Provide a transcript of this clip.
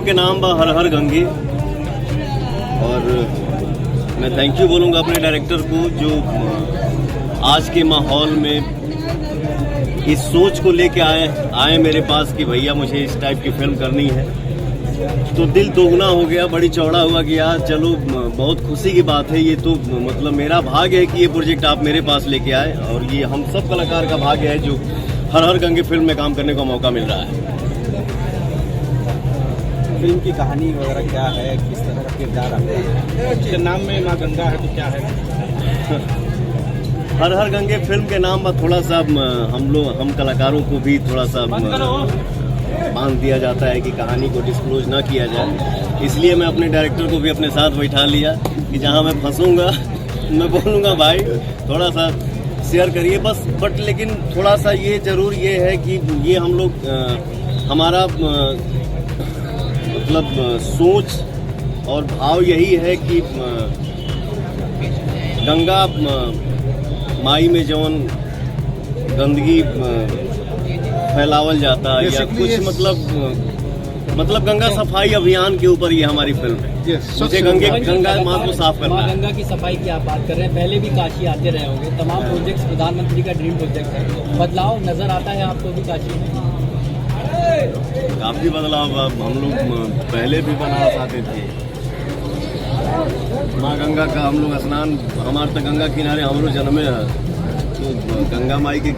के नाम बा हर हर गंगे। और मैं थैंक यू बोलूँगा अपने डायरेक्टर को जो आज के माहौल में इस सोच को लेके आए मेरे पास कि भैया मुझे इस टाइप की फिल्म करनी है। तो दिल दोगुना हो गया, बड़ी चौड़ा हुआ कि यार चलो बहुत खुशी की बात है। ये तो मतलब मेरा भाग्य है कि ये प्रोजेक्ट आप मेरे पास लेके आए और ये हम सब कलाकार का भाग्य है जो हर हर गंगे फिल्म में काम करने का मौका मिल रहा है। फिल्म की कहानी वगैरह क्या है, किस तरह का किरदार आपका है? इसके नाम में माँ गंगा है तो क्या है? हर हर गंगे फिल्म के नाम में थोड़ा सा हम कलाकारों को भी थोड़ा सा बांध दिया जाता है कि कहानी को डिस्क्लोज ना किया जाए। इसलिए मैं अपने डायरेक्टर को भी अपने साथ बैठा लिया कि जहां मैं फंसूंगा मैं बोलूँगा भाई थोड़ा सा शेयर करिए बस। बट लेकिन थोड़ा सा ये जरूर ये है कि ये हम लोग हमारा मतलब सोच और भाव यही है कि गंगा माई में जौन गंदगी फैलावल जाता है या कुछ मतलब गंगा सफाई अभियान के ऊपर ये हमारी फिल्म है। मुझे गंगा माँ को साफ करना है। गंगा की सफाई की आप बात कर रहे हैं, पहले भी काशी आते रहे होंगे, तमाम प्रोजेक्ट्स प्रधानमंत्री का ड्रीम प्रोजेक्ट है, बदलाव नजर आता है आपको भी काशी में? काफी बदलाव। हम लोग पहले भी बनारस आते थे, माँ गंगा का हम लोग स्नान, हमारे तो गंगा किनारे हम लोग जन्मे है, तो गंगा माई के